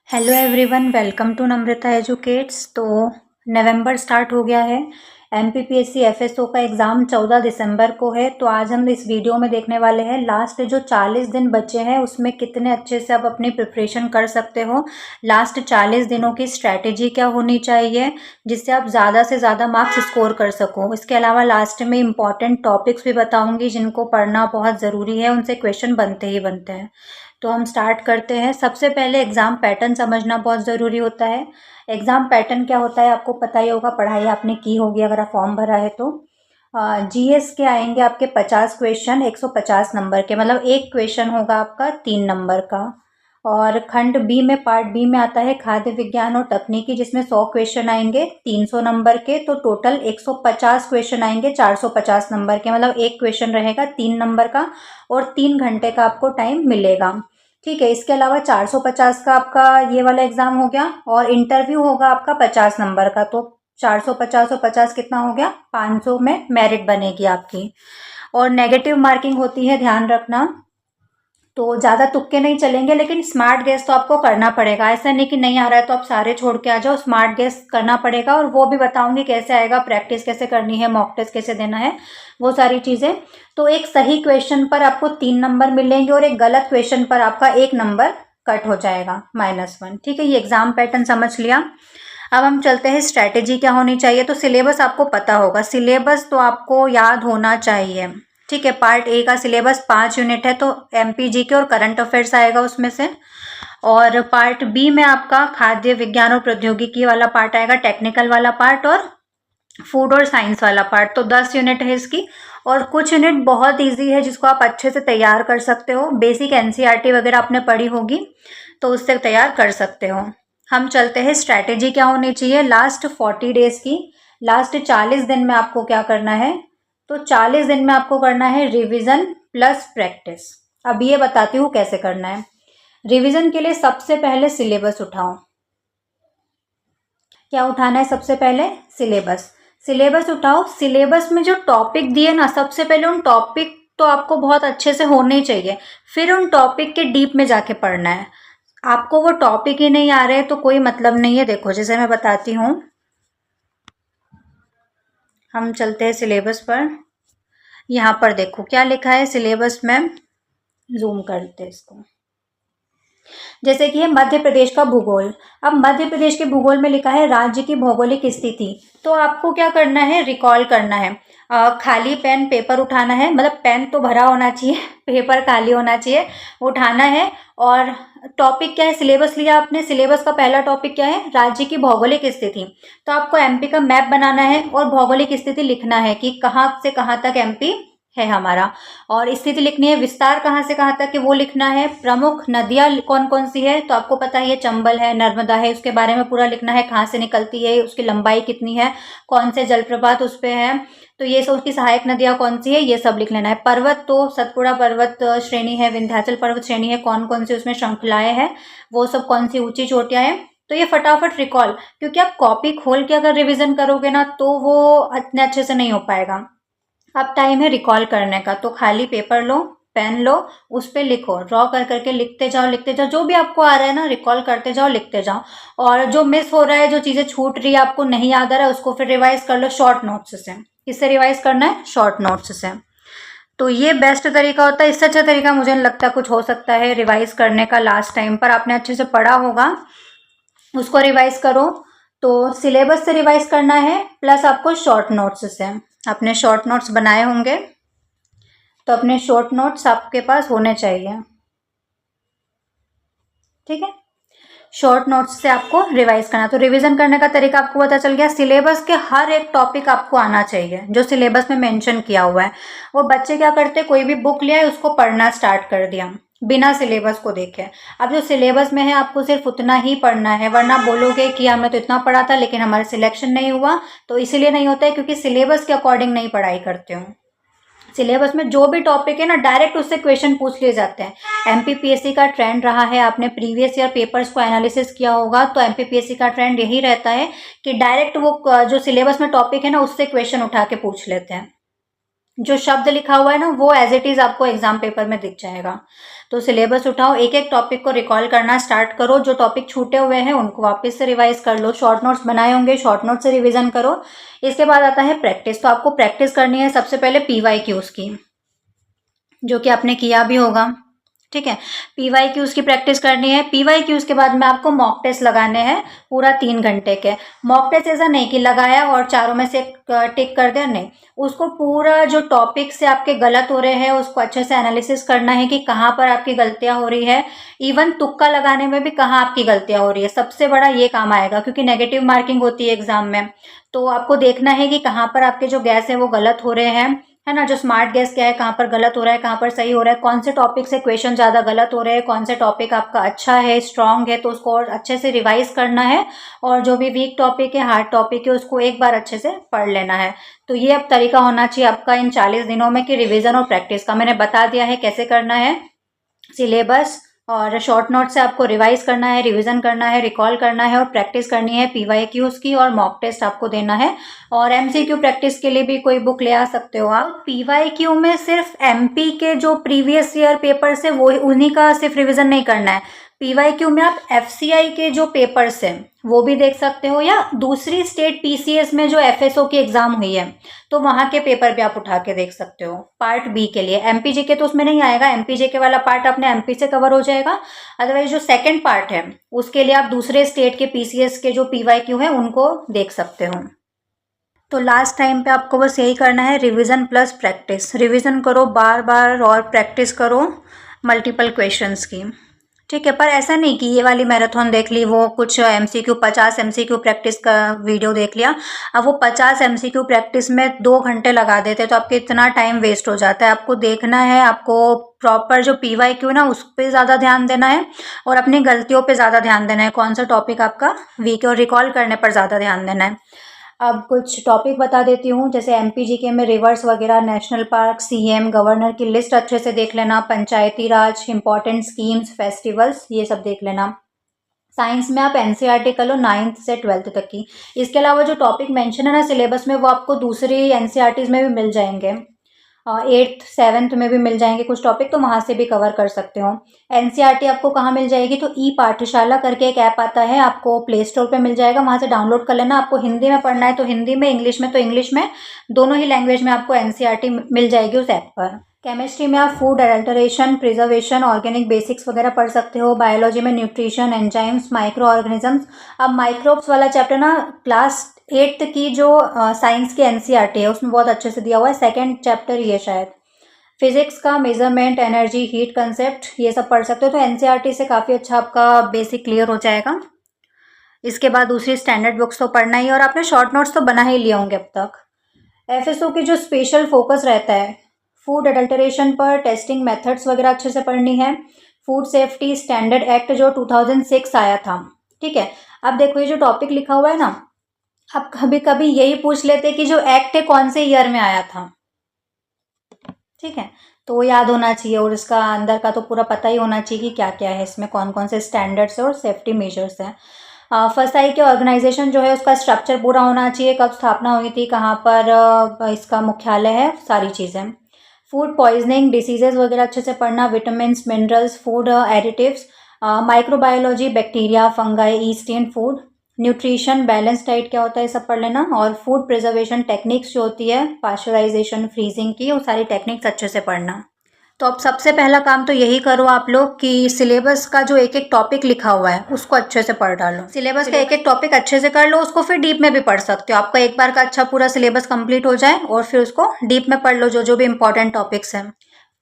Hello everyone, welcome to Namrata Educates. तो नवंबर start हो गया है। एमपीपीएससी एफएसओ का एग्ज़ाम 14 दिसंबर को है। तो आज हम इस वीडियो में देखने वाले हैं लास्ट जो 40 दिन बचे हैं उसमें कितने अच्छे से आप अपनी प्रिपरेशन कर सकते हो। लास्ट 40 दिनों की स्ट्रैटेजी क्या होनी चाहिए जिससे आप ज़्यादा से ज़्यादा मार्क्स स्कोर कर सको। इसके अलावा लास्ट में इंपॉर्टेंट टॉपिक्स भी बताऊँगी जिनको पढ़ना बहुत ज़रूरी है, उनसे क्वेश्चन बनते ही बनते हैं। तो हम स्टार्ट करते हैं। सबसे पहले एग्ज़ाम पैटर्न समझना बहुत ज़रूरी होता है। एग्ज़ाम पैटर्न क्या होता है आपको पता ही होगा, पढ़ाई आपने की होगी अगर आप फॉर्म भरा है तो। जीएस के आएंगे आपके 50 क्वेश्चन 150 नंबर के, मतलब एक क्वेश्चन होगा आपका 3 नंबर का। और खंड बी में पार्ट बी में आता है खाद्य विज्ञान और तकनीकी, जिसमें 100 क्वेश्चन आएंगे 300 नंबर के। तो टोटल 150 क्वेश्चन आएंगे 450 नंबर के, मतलब एक क्वेश्चन रहेगा 3 नंबर का और 3 घंटे का आपको टाइम मिलेगा। ठीक है। इसके अलावा 450 का आपका ये वाला एग्जाम हो गया और इंटरव्यू होगा आपका 50 नंबर का। तो 450 और 50 कितना हो गया, 500 में मेरिट बनेगी आपकी। और नेगेटिव मार्किंग होती है, ध्यान रखना। तो ज़्यादा तुक्के नहीं चलेंगे, लेकिन स्मार्ट गेस तो आपको करना पड़ेगा। ऐसा नहीं कि नहीं आ रहा है तो आप सारे छोड़ के आ जाओ, स्मार्ट गेस करना पड़ेगा। और वो भी बताऊंगी कैसे आएगा, प्रैक्टिस कैसे करनी है, मॉक टेस्ट कैसे देना है, वो सारी चीज़ें। तो एक सही क्वेश्चन पर आपको 3 नंबर मिलेंगे और एक गलत क्वेश्चन पर आपका 1 नंबर कट हो जाएगा, -1। ठीक है, ये एग्जाम पैटर्न समझ लिया। अब हम चलते हैं स्ट्रैटेजी क्या होनी चाहिए। तो सिलेबस आपको पता होगा, सिलेबस तो आपको याद होना चाहिए। ठीक है। पार्ट ए का सिलेबस 5 यूनिट है, तो एमपीजी के और करंट अफेयर्स आएगा उसमें से। और पार्ट बी में आपका खाद्य विज्ञान और प्रौद्योगिकी वाला पार्ट आएगा, टेक्निकल वाला पार्ट, और फूड और साइंस वाला पार्ट। तो 10 यूनिट है इसकी। और कुछ यूनिट बहुत इजी है जिसको आप अच्छे से तैयार कर सकते हो। बेसिक एनसीईआरटी वगैरह आपने पढ़ी होगी तो उससे तैयार कर सकते हो। हम चलते हैं स्ट्रैटेजी क्या होनी चाहिए लास्ट 40 डेज की। लास्ट 40 दिन में आपको क्या करना है, तो 40 दिन में आपको करना है रिवीजन प्लस प्रैक्टिस। अब ये बताती हूँ कैसे करना है। रिवीजन के लिए सबसे पहले सिलेबस उठाओ। क्या उठाना है सबसे पहले, सिलेबस। सिलेबस उठाओ। सिलेबस में जो टॉपिक दिए ना, सबसे पहले उन टॉपिक तो आपको बहुत अच्छे से होने चाहिए, फिर उन टॉपिक के डीप में जाके पढ़ना है। आपको वो टॉपिक ही नहीं आ रहे तो कोई मतलब नहीं है। देखो जैसे मैं बताती हूँ, हम चलते हैं सिलेबस पर। यहाँ पर देखो क्या लिखा है सिलेबस में, जूम करते हैं इसको। जैसे कि है मध्य प्रदेश का भूगोल। अब मध्य प्रदेश के भूगोल में लिखा है राज्य की भौगोलिक स्थिति। तो आपको क्या करना है, रिकॉल करना है। खाली पेन पेपर उठाना है, मतलब पेन तो भरा होना चाहिए, पेपर खाली होना चाहिए, उठाना है। और टॉपिक क्या है, सिलेबस लिया आपने, सिलेबस का पहला टॉपिक क्या है, राज्य की भौगोलिक स्थिति। तो आपको एमपी का मैप बनाना है और भौगोलिक स्थिति लिखना है कि कहाँ से कहाँ तक एमपी है हमारा। और स्थिति लिखनी है, विस्तार कहाँ से कहाँ तक है वो लिखना है। प्रमुख नदियाँ कौन कौन सी है, तो आपको पता है ये चंबल है, नर्मदा है, उसके बारे में पूरा लिखना है, कहाँ से निकलती है, उसकी लंबाई कितनी है, कौन से जलप्रपात उस पे है, तो ये सब उसकी सहायक नदियाँ कौन सी है, ये सब लिख लेना है। पर्वत तो सतपुड़ा पर्वत श्रेणी है, विंध्याचल पर्वत श्रेणी है, कौन कौन सी उसमें श्रृंखलाएं हैं, वो सब कौन सी ऊंची चोटियां हैं। तो ये फटाफट रिकॉल, क्योंकि आप कॉपी खोल के अगर रिविजन करोगे ना तो वो इतने अच्छे से नहीं हो पाएगा। अब टाइम है रिकॉल करने का। तो खाली पेपर लो, पेन लो, उस पर लिखो, ड्रॉ कर करके लिखते जाओ लिखते जाओ, जो भी आपको आ रहा है ना रिकॉल करते जाओ लिखते जाओ। और जो मिस हो रहा है, जो चीज़ें छूट रही है, आपको नहीं याद आ रहा है, उसको फिर रिवाइज कर लो शॉर्ट नोट्स से। किससे रिवाइज करना है, शॉर्ट नोट्स से। तो ये बेस्ट तरीका होता है। इससे अच्छा तरीका मुझे नहीं लगता कुछ हो सकता है रिवाइज करने का। लास्ट टाइम पर आपने अच्छे से पढ़ा होगा, उसको रिवाइज करो। तो सिलेबस से रिवाइज करना है प्लस आपको शॉर्ट नोट्स से। आपने शॉर्ट नोट्स बनाए होंगे तो अपने शॉर्ट नोट्स आपके पास होने चाहिए। ठीक है, शॉर्ट नोट्स से आपको रिवाइज करना। तो रिवीजन करने का तरीका आपको पता चल गया। सिलेबस के हर एक टॉपिक आपको आना चाहिए जो सिलेबस में मेंशन किया हुआ है। वो बच्चे क्या करते, कोई भी बुक लिया है उसको पढ़ना स्टार्ट कर दिया बिना सिलेबस को देखे। अब जो सिलेबस में है आपको सिर्फ उतना ही पढ़ना है, वरना बोलोगे कि हमने तो इतना पढ़ा था लेकिन हमारा सिलेक्शन नहीं हुआ। तो इसीलिए नहीं होता है क्योंकि सिलेबस के अकॉर्डिंग नहीं पढ़ाई करते हो। सिलेबस में जो भी टॉपिक है ना, डायरेक्ट उससे क्वेश्चन पूछ लिए जाते हैं। एमपीपीएससी का ट्रेंड रहा है, आपने प्रीवियस ईयर पेपर्स को एनालिसिस किया होगा, तो एमपीपीएससी का ट्रेंड यही रहता है कि डायरेक्ट वो जो सिलेबस में टॉपिक है ना उससे क्वेश्चन उठा के पूछ लेते हैं। जो शब्द लिखा हुआ है ना वो एज इट इज़ आपको एग्जाम पेपर में दिख जाएगा। तो सिलेबस उठाओ, एक एक टॉपिक को रिकॉल करना स्टार्ट करो, जो टॉपिक छूटे हुए हैं उनको वापस से रिवाइज कर लो, शॉर्ट नोट्स बनाए होंगे शॉर्ट नोट से रिवीजन करो। इसके बाद आता है प्रैक्टिस। तो आपको प्रैक्टिस करनी है सबसे पहले PYQs की, जो कि आपने किया भी होगा, ठीक है। PYQs की प्रैक्टिस करनी है। PYQs के बाद में आपको मॉक टेस्ट लगाने हैं पूरा 3 घंटे के। मॉक टेस्ट ऐसा नहीं कि लगाया और चारों में से टिक कर दिया, नहीं, उसको पूरा जो टॉपिक से आपके गलत हो रहे हैं उसको अच्छे से एनालिसिस करना है कि कहाँ पर आपकी गलतियां हो रही है। इवन तुक्का लगाने में भी कहाँ आपकी गलतियां हो रही है, सबसे बड़ा ये काम आएगा, क्योंकि नेगेटिव मार्किंग होती है एग्जाम में। तो आपको देखना है कि कहाँ पर आपके जो गैस है वो गलत हो रहे हैं, है ना। जो स्मार्ट गेस क्या है, कहाँ पर गलत हो रहा है कहाँ पर सही हो रहा है, कौन से टॉपिक से क्वेश्चन ज़्यादा गलत हो रहे हैं, कौन से टॉपिक आपका अच्छा है स्ट्रांग है, तो उसको और अच्छे से रिवाइज करना है। और जो भी वीक टॉपिक है हार्ड टॉपिक है उसको एक बार अच्छे से पढ़ लेना है। तो ये अब तरीका होना चाहिए आपका इन 40 दिनों में कि रिविजन और प्रैक्टिस का मैंने बता दिया है कैसे करना है। सिलेबस और शॉर्ट नोट से आपको रिवाइज करना है, रिवीजन करना है, रिकॉल करना है और प्रैक्टिस करनी है PYQs की, और मॉक टेस्ट आपको देना है। और MCQ प्रैक्टिस के लिए भी कोई बुक ले आ सकते हो आप। PYQ में सिर्फ MP के जो प्रीवियस ईयर पेपर्स है वो उन्हीं का सिर्फ रिवीजन नहीं करना है। PYQ में आप FCI के जो पेपर्स हैं वो भी देख सकते हो, या दूसरी स्टेट PCS में जो FSO की एग्जाम हुई है तो वहाँ के पेपर भी आप उठा के देख सकते हो पार्ट B के लिए। MPGK तो उसमें नहीं आएगा, MPGK वाला पार्ट अपने MP से कवर हो जाएगा। अदरवाइज जो सेकंड पार्ट है उसके लिए आप दूसरे स्टेट के PCS के जो PYQ है उनको देख सकते हो। तो लास्ट टाइम पे आपको बस यही करना है, रिवीजन प्लस प्रैक्टिस। रिवीजन करो बार बार और प्रैक्टिस करो मल्टीपल क्वेश्चंस की, ठीक है। पर ऐसा नहीं कि ये वाली मैराथन देख ली, वो कुछ MCQ 50 MCQ प्रैक्टिस का वीडियो देख लिया, अब वो 50 MCQ प्रैक्टिस में 2 घंटे लगा देते तो आपके इतना टाइम वेस्ट हो जाता है। आपको देखना है, आपको प्रॉपर जो PYQ ना उस पर ज़्यादा ध्यान देना है और अपनी गलतियों पे ज़्यादा ध्यान देना है, कौन सा टॉपिक आपका वीक है और रिकॉल करने पर ज़्यादा ध्यान देना है। अब कुछ टॉपिक बता देती हूँ, जैसे MPGK में रिवर्स वगैरह, नेशनल पार्क, CM, गवर्नर की लिस्ट अच्छे से देख लेना, पंचायती राज, इंपॉर्टेंट स्कीम्स, फेस्टिवल्स, ये सब देख लेना। साइंस में आप NCERT कर लो 9th से 12th तक की। इसके अलावा जो टॉपिक मेंशन है ना सिलेबस में वो आपको दूसरी NCERTs में भी मिल जाएंगे, 8th 7th में भी मिल जाएंगे कुछ टॉपिक, तो वहाँ से भी कवर कर सकते हो। NCERT आपको कहाँ मिल जाएगी, तो ई पाठशाला करके एक ऐप आता है, आपको प्ले स्टोर पे मिल जाएगा, वहाँ से डाउनलोड कर लेना। आपको हिंदी में पढ़ना है तो हिंदी में, इंग्लिश में तो इंग्लिश में, दोनों ही लैंग्वेज में आपको NCERT मिल जाएगी उस ऐप पर। केमिस्ट्री में आप food adulteration, preservation, organic basics वगैरह पढ़ सकते हो। बायोलॉजी में न्यूट्रिशन, एंजाइम्स, माइक्रो ऑर्गेनिजम्स। अब माइक्रोब्स वाला चैप्टर ना क्लास 8th की जो साइंस की NCERT है उसमें बहुत अच्छे से दिया हुआ है, सेकेंड चैप्टर ये शायद। फिजिक्स का मेजरमेंट, एनर्जी, हीट कंसेप्ट, ये सब पढ़ सकते हो। तो NCERT से काफ़ी अच्छा आपका बेसिक क्लियर हो जाएगा। इसके बाद दूसरी स्टैंडर्ड बुक्स तो पढ़ना ही, और आपने शॉर्ट नोट्स तो बना ही लिए होंगे अब तक। FSO की जो स्पेशल फोकस रहता है फूड एडल्टरेशन पर, टेस्टिंग मेथड्स वगैरह अच्छे से पढ़नी है। फूड सेफ्टी स्टैंडर्ड एक्ट जो 2006 आया था, ठीक है। अब देखो ये जो टॉपिक लिखा हुआ है ना, अब कभी कभी यही पूछ लेते कि जो एक्ट है कौन से ईयर में आया था, ठीक है। तो वो याद होना चाहिए और इसका अंदर का तो पूरा पता ही होना चाहिए कि क्या क्या है इसमें, कौन कौन से स्टैंडर्ड्स और सेफ्टी मेजर्स हैं। फसाई के ऑर्गेनाइजेशन जो है उसका स्ट्रक्चर पूरा होना चाहिए, कब स्थापना हुई थी, कहाँ पर इसका मुख्यालय है, सारी चीज़ें। फूड पॉइजनिंग डिसीजेज वगैरह अच्छे से पढ़ना, vitamin, minerals, food additives, microbiology, bacteria, fungi, east इन फूड, न्यूट्रिशन, बैलेंस डाइट क्या होता है सब पढ़ लेना, और फूड प्रिजर्वेशन टेक्निक्स जो होती है पास्चराइजेशन, फ्रीजिंग की, वो सारी टेक्निक्स अच्छे से पढ़ना। तो अब सबसे पहला काम तो यही करो आप लोग कि सिलेबस का जो एक एक टॉपिक लिखा हुआ है उसको अच्छे से पढ़ डालो। सिलेबस का एक एक टॉपिक अच्छे से कर लो, उसको फिर डीप में भी पढ़ सकते हो। आपका एक बार का अच्छा पूरा सिलेबस कंप्लीट हो जाए और फिर उसको डीप में पढ़ लो, जो जो भी इंपॉर्टेंट टॉपिक्स हैं।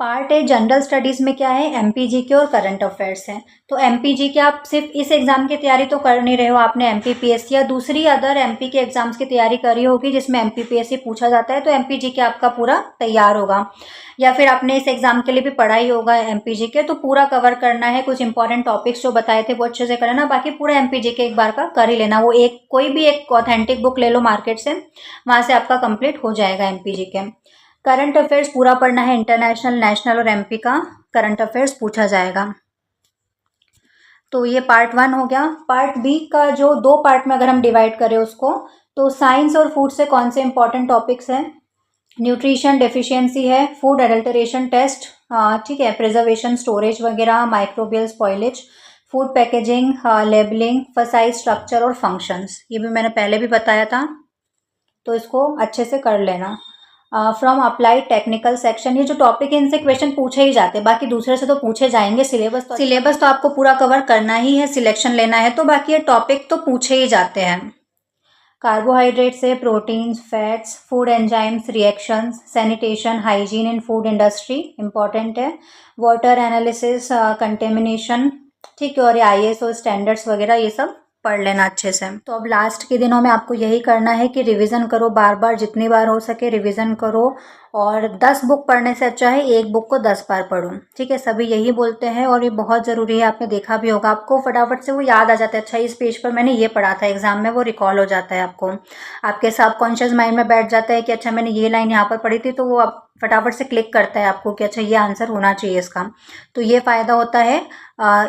पार्ट ए जनरल स्टडीज़ में क्या है, MPGK और करंट अफेयर्स हैं। तो MPGK आप सिर्फ इस एग्ज़ाम की तैयारी तो कर नहीं रहे हो, आपने MPPSC या दूसरी अदर MP के एग्ज़ाम्स की तैयारी करी होगी जिसमें MPPSC पूछा जाता है, तो MPGK आपका पूरा तैयार होगा। या फिर आपने इस एग्ज़ाम के लिए भी पढ़ा ही होगा MPGK, तो पूरा कवर करना है। कुछ इंपॉर्टेंट टॉपिक्स जो बताए थे वो अच्छे से करना, बाकी पूरा MPGK एक बार का कर ही लेना। वो एक कोई भी एक ऑथेंटिक बुक ले लो मार्केट से, वहाँ से आपका कंप्लीट हो जाएगा MPGK। करंट अफेयर्स पूरा पढ़ना है, इंटरनेशनल, नेशनल और MP का करंट अफेयर्स पूछा जाएगा। तो ये पार्ट 1 हो गया। पार्ट B का जो 2 पार्ट में अगर हम डिवाइड करें उसको, तो साइंस और फूड से कौन से इंपॉर्टेंट टॉपिक्स हैं, न्यूट्रिशन डेफिशिएंसी है, फूड एडल्टरेशन टेस्ट, ठीक है, प्रिजर्वेशन, स्टोरेज वगैरह, microbial spoilage, food packaging, labelling, फसाई स्ट्रक्चर और फंक्शंस, ये भी मैंने पहले भी बताया था, तो इसको अच्छे से कर लेना। फ्रॉम अप्लाइड टेक्निकल सेक्शन, ये जो टॉपिक है इनसे क्वेश्चन पूछे ही जाते हैं, बाकी दूसरे से तो पूछे जाएंगे, सिलेबस तो आपको पूरा कवर करना ही है, सिलेक्शन लेना है तो, बाकी ये टॉपिक तो पूछे ही जाते हैं। कार्बोहाइड्रेट से proteins, fats, food enzymes, reactions, sanitation, hygiene इन फूड इंडस्ट्री इंपॉर्टेंट है, वाटर एनालिसिस, कंटेमिनेशन, ठीक है, और ये IS और स्टैंडर्ड्स वगैरह ये सब पढ़ लेना अच्छे से। तो अब लास्ट के दिनों में आपको यही करना है कि रिवीजन करो, बार बार जितनी बार हो सके रिवीजन करो, और 10 बुक पढ़ने से अच्छा है एक बुक को 10 बार पढ़ो, ठीक है, सभी यही बोलते हैं और ये बहुत ज़रूरी है, आपने देखा भी होगा, आपको फटाफट से वो याद आ जाता है, अच्छा इस पेज पर मैंने ये पढ़ा था एग्जाम में, वो रिकॉल हो जाता है आपको, आपके सबकॉन्शियस माइंड में बैठ जाता है कि अच्छा मैंने ये लाइन यहाँ पर पढ़ी थी, तो वो आप फटाफट से क्लिक करता है आपको कि अच्छा ये आंसर होना चाहिए इसका। तो ये फ़ायदा होता है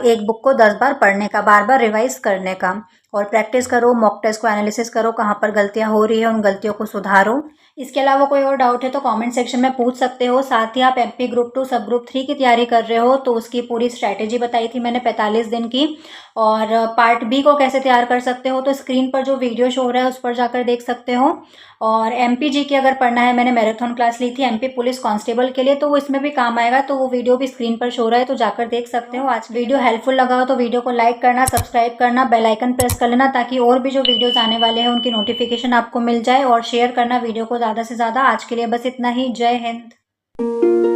एक बुक को 10 बार पढ़ने का, बार बार रिवाइज करने का, और प्रैक्टिस करो, मॉक टेस्ट को एनालिसिस करो, कहाँ पर गलतियाँ हो रही है उन गलतियों को सुधारो। इसके अलावा कोई और डाउट है तो कमेंट सेक्शन में पूछ सकते हो। साथ ही आप MP ग्रुप 2 सब ग्रुप 3 की तैयारी कर रहे हो तो उसकी पूरी स्ट्रैटेजी बताई थी मैंने 45 दिन की, और पार्ट B को कैसे तैयार कर सकते हो तो स्क्रीन पर जो वीडियो शो हो रहा है उस पर जाकर देख सकते हो। और MPG की अगर पढ़ना है, मैंने मैराथन क्लास ली थी MP पुलिस कांस्टेबल के लिए, तो वो इसमें भी काम आएगा, तो वो वीडियो भी स्क्रीन पर शो रहा है तो जाकर देख सकते हो। आज वीडियो हेल्पफुल लगा हो तो वीडियो को लाइक करना, सब्सक्राइब करना, बेल आइकन प्रेस कर लेना ताकि और भी जो वीडियोस आने वाले हैं उनकी नोटिफिकेशन आपको मिल जाए, और शेयर करना वीडियो को ज़्यादा से ज़्यादा। आज के लिए बस इतना ही। जय हिंद।